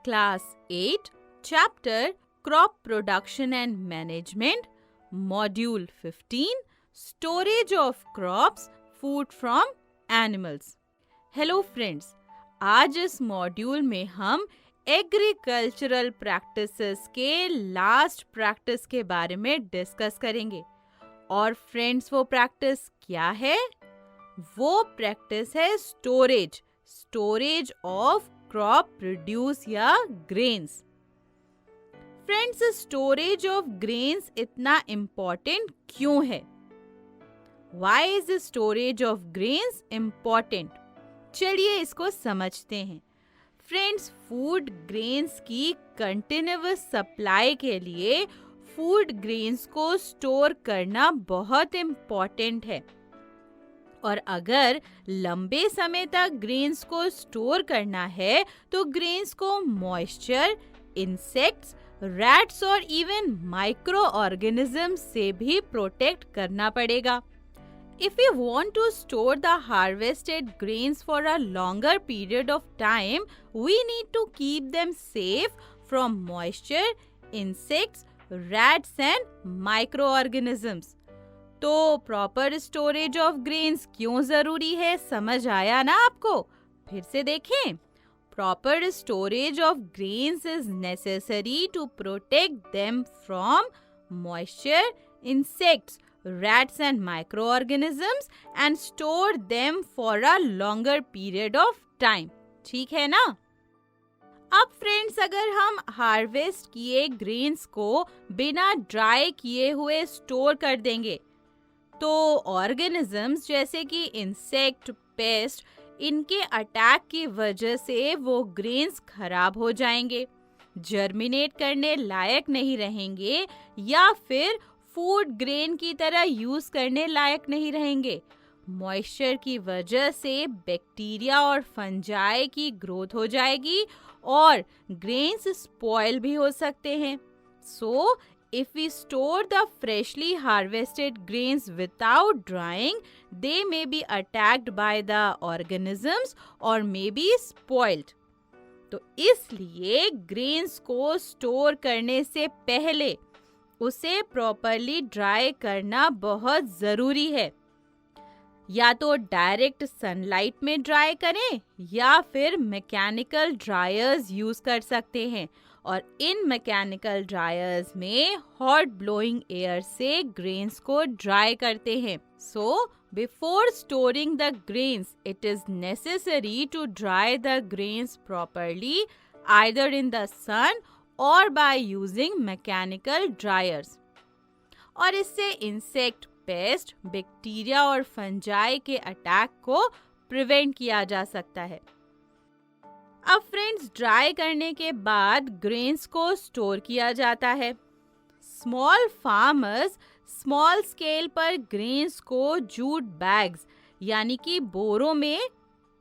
Class 8, Chapter Crop Production and Management, Module 15, Storage of Crops, Food from Animals. Hello friends, आज इस module में हम agricultural practices के last practice के बारे में डिस्कस करेंगे। और फ्रेंड्स, वो प्रैक्टिस क्या है? वो प्रैक्टिस है स्टोरेज ऑफ क्रॉप प्रोड्यूस या grains. Friends, storage of grains इतना इम्पोर्टेंट क्यों है? Why is storage of grains important? चलिए इसको समझते हैं। फ्रेंड्स, फूड ग्रेन्स की कंटिन्यूअस सप्लाई के लिए फूड ग्रेन्स को स्टोर करना बहुत इम्पोर्टेंट है। और अगर लंबे समय तक ग्रेन्स को स्टोर करना है तो ग्रेन्स को मॉइस्चर, इंसेक्ट्स, रैट्स और इवन माइक्रो ऑर्गेनिज्म से भी प्रोटेक्ट करना पड़ेगा। If we want to store the harvested grains for a longer period of time, we need to keep them safe from moisture, insects, rats and microorganisms. तो proper storage of grains क्यों जरूरी है, समझ आया ना आपको? फिर से देखें। Proper storage of grains is necessary to protect them from moisture, insects, rats and microorganisms and store them for a longer period of time. ठीक है ना? अब फ्रेंड्स, अगर हम हार्वेस्ट किए ग्रेन्स को बिना ड्राई किए हुए स्टोर कर देंगे तो ऑर्गेनिजम्स जैसे कि इंसेक्ट, पेस्ट, इनके अटैक की वजह से वो ग्रेन्स खराब हो जाएंगे, जर्मिनेट करने लायक नहीं रहेंगे या फिर फूड ग्रेन की तरह यूज करने लायक नहीं रहेंगे। मॉइस्चर की वजह से बैक्टीरिया और फंजाई की ग्रोथ हो जाएगी और ग्रेन्स स्पॉइल भी हो सकते हैं। So if we store the freshly harvested grains without drying, they may be attacked by the organisms और मे बी स्पॉइल्ड। तो इसलिए ग्रेन्स को स्टोर करने से पहले उसे प्रॉपरली ड्राई करना बहुत ज़रूरी है। या तो डायरेक्ट सनलाइट में ड्राई करें या फिर मैकेनिकल ड्रायर्स यूज़ कर सकते हैं। और इन मैकेनिकल ड्रायर्स में हॉट ब्लोइंग एयर से ग्रेन्स को ड्राई करते हैं। So before storing the grains, it is necessary to dry the grains properly either in the sun or by using mechanical dryers. और इससे इंसेक्ट, पेस्ट, बैक्टीरिया और fungi के attack को prevent किया जा सकता है। अब फ्रेंड्स, ड्राई करने के बाद ग्रेन्स को स्टोर किया जाता है। स्मॉल फार्मर्स स्मॉल स्केल पर ग्रेन्स को जूट बैग्स यानी कि बोरों में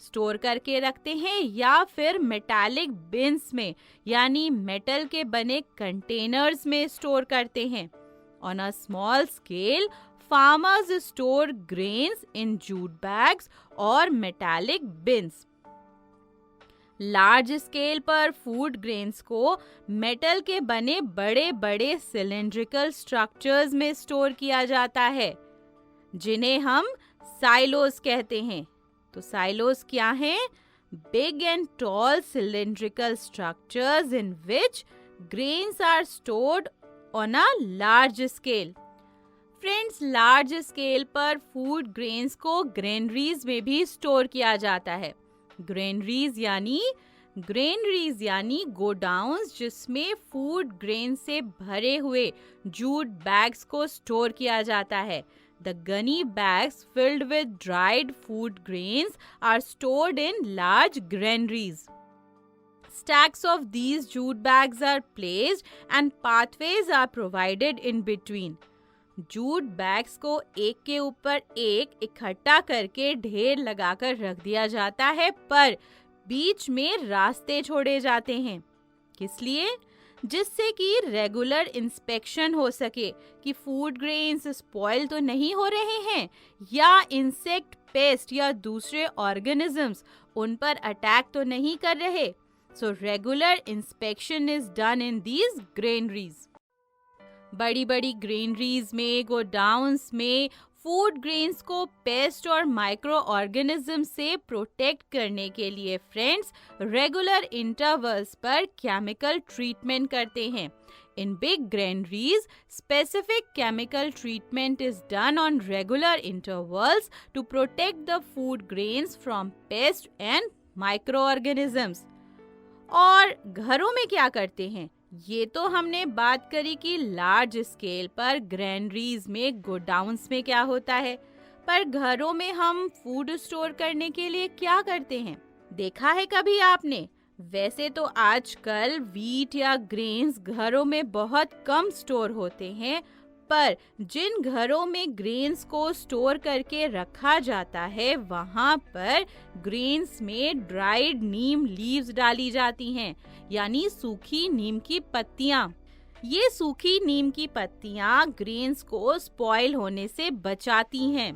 स्टोर करके रखते हैं या फिर मेटालिक बिन्स में यानी मेटल के बने कंटेनर्स में स्टोर करते हैं। On a small scale, farmers store grains in jute bags और मेटालिक बिन्स। लार्ज स्केल पर फूड ग्रेन्स को मेटल के बने बड़े बड़े सिलेंड्रिकल स्ट्रक्चर्स में स्टोर किया जाता है, जिन्हें हम साइलोस कहते हैं। तो साइलोस क्या हैं? Big and tall cylindrical structures in which grains are stored on a large scale. Friends, large scale पर फूड ग्रेन्स को ग्रेनरीज में भी स्टोर किया जाता है। ग्रेनरीज यानी गोडाउन्स जिसमें फूड ग्रेन से भरे हुए जूट बैग्स को स्टोर किया जाता है। The gunny bags filled with dried food grains are stored in large granaries. Stacks of these jute bags are placed and pathways are provided in between. Jute bags को एक के ऊपर एक इकट्ठा करके ढेर लगाकर रख दिया जाता है, पर बीच में रास्ते छोड़े जाते हैं। किस लिए? जिससे कि रेगुलर इंस्पेक्शन हो सके कि फूड ग्रेन्स स्पॉइल तो नहीं हो रहे हैं या इंसेक्ट, पेस्ट या दूसरे ऑर्गेनिजम्स उन पर अटैक तो नहीं कर रहे। So regular inspection is done in these granaries. बड़ी बड़ी ग्रेनरीज में, गोडाउन्स में फूड ग्रेन्स को पेस्ट और माइक्रो ऑर्गेनिज्म से प्रोटेक्ट करने के लिए फ्रेंड्स रेगुलर इंटरवल्स पर केमिकल ट्रीटमेंट करते हैं. In big granaries, specific chemical treatment is done on regular intervals to protect the food grains from pests and microorganisms. और घरों में क्या करते हैं? ये तो हमने बात करी कि लार्ज स्केल पर ग्रैनरीज में, गोडाउन्स में क्या होता है, पर घरों में हम फूड स्टोर करने के लिए क्या करते हैं? देखा है कभी आपने? वैसे तो आजकल वीट या ग्रेन्स घरों में बहुत कम स्टोर होते हैं, पर जिन घरों में ग्रेन्स को स्टोर करके रखा जाता है वहाँ पर ग्रेन्स में ड्राइड नीम लीव्स डाली जाती हैं, यानी सूखी नीम की पत्तियाँ. ये सूखी नीम की पत्तियाँ ग्रेन्स को स्पॉइल होने से बचाती हैं.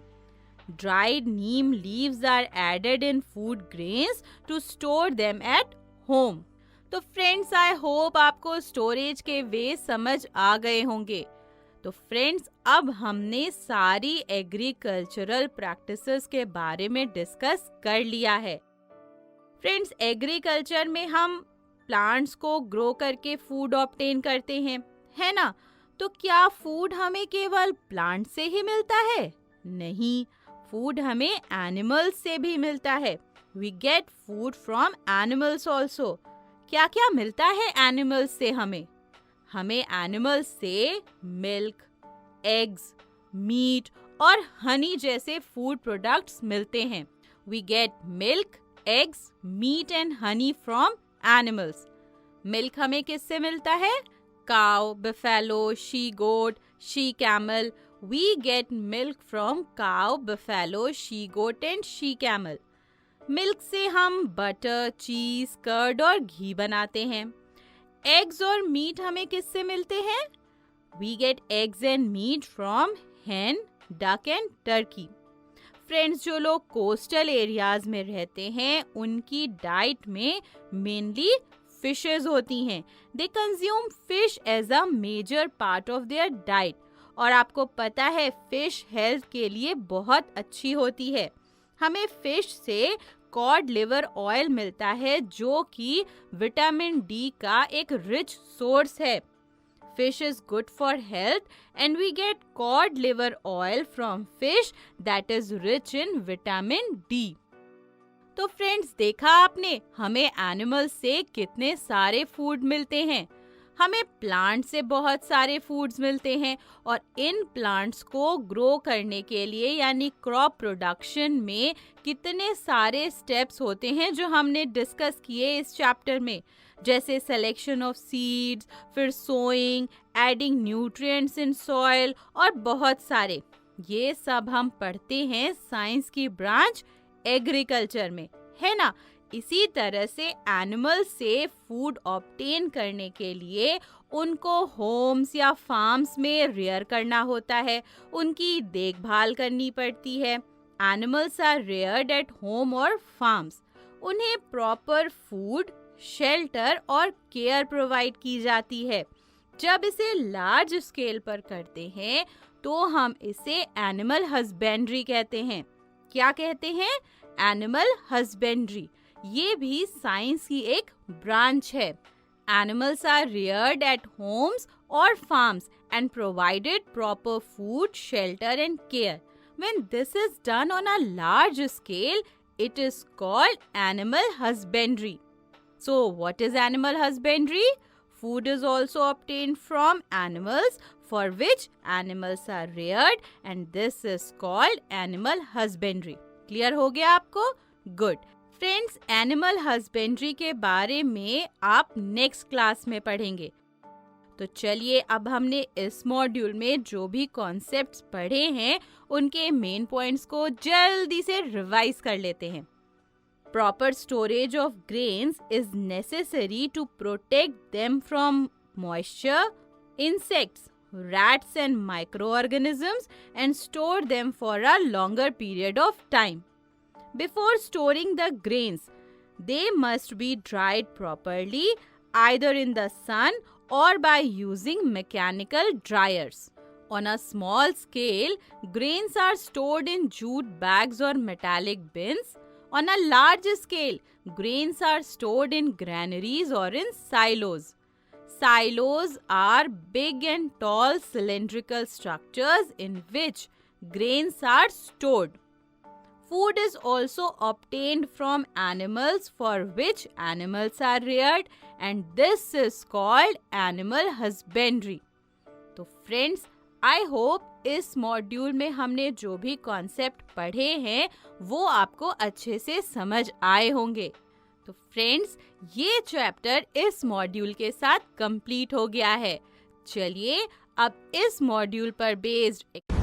Dried neem leaves are added in food grains to store them at home. तो फ्रेंड्स आई होप आपको स्टोरेज के वे समझ आ गए होंगे. तो फ्रेंड्स अब हमने सारी एग्रीकल्चरल प्रैक्टिसेस के बारे में डिस्कस कर लिया है. फ्रेंड्स एग्रीकल्चर में हम प्लांट्स को ग्रो करके फूड ऑब्टेन करते हैं, है ना? तो क्या फूड हमें केवल प्लांट से ही मिलता है? नहीं, फूड हमें एनिमल्स से भी मिलता है. We get food from animals also. क्या क्या मिलता है एनिमल्स से हमें? हमें एनिमल्स से मिल्क, एग्स, मीट और हनी जैसे फूड प्रोडक्ट्स मिलते हैं. We get milk, eggs, meat and honey from animals. Milk हमें किससे मिलता है? Cow, buffalo, she goat, she camel. We get milk from cow, buffalo, she goat and she camel. Milk से हम बटर, चीज, curd और घी बनाते हैं. एग्स और मीट हमें किससे मिलते हैं? We get eggs and meat from hen, duck and turkey. Friends जो लोग कोस्टल एरियाज में रहते हैं उनकी डाइट में मेनली फिशेस होती हैं. They consume fish as a major part of their diet. और आपको पता है फिश हेल्थ के लिए बहुत अच्छी होती है. हमें फिश से कॉड लिवर ऑयल मिलता है जो कि विटामिन डी का एक रिच सोर्स है. Fish is good for health and we get cod liver oil from fish that is rich in vitamin D. तो फ्रेंड्स देखा आपने हमें एनिमल्स से कितने सारे फूड मिलते हैं. हमें प्लांट से बहुत सारे फूड्स मिलते हैं और इन प्लांट्स को ग्रो करने के लिए यानी क्रॉप प्रोडक्शन में कितने सारे स्टेप्स होते हैं जो हमने डिस्कस किए इस चैप्टर में, जैसे सिलेक्शन ऑफ सीड्स, फिर sowing, adding nutrients in soil और बहुत सारे. ये सब हम पढ़ते हैं साइंस की ब्रांच एग्रीकल्चर में, है ना? इसी तरह से एनिमल से फूड ऑब्टेन करने के लिए उनको होम्स या फार्म्स में रेयर करना होता है, उनकी देखभाल करनी पड़ती है. Animals are reared at home और फार्म्स. उन्हें प्रॉपर फूड, शेल्टर और केयर प्रोवाइड की जाती है. जब इसे लार्ज स्केल पर करते हैं तो हम इसे एनिमल हस्बेंड्री कहते हैं. क्या कहते हैं? Animal husbandry. ये भी साइंस की एक ब्रांच है. Animals are reared at homes or farms and provided proper food, shelter and care. When this is done on a large scale, it is called animal husbandry. So, what is animal husbandry? Food is also obtained from animals for which animals are reared and this is called animal husbandry. Clear हो गया आपको? Good. Friends animal husbandry के बारे में आप next class में पढ़ेंगे. तो चलिए अब हमने इस मॉड्यूल में जो भी कॉन्सेप्ट्स पढ़े हैं उनके मेन पॉइंट्स को जल्दी से रिवाइज कर लेते हैं. Proper storage of grains is necessary to protect them from moisture, insects, rats and microorganisms and store them for a longer period of time. Before storing the grains, They must be dried properly either in the sun or by using mechanical dryers. On a small scale, grains are stored in jute bags or metallic bins. On a large scale, grains are stored in granaries or in silos. Silos are big and tall cylindrical structures in which grains are stored. Food is also obtained from animals for which animals are reared, and this is called animal husbandry. तो friends, I hope इस module में हमने जो भी concept पढ़े हैं वो आपको अच्छे से समझ आए होंगे। तो फ्रेंड्स, ये चैप्टर इस मॉड्यूल के साथ कंप्लीट हो गया है। चलिए अब इस मॉड्यूल पर बेस्ड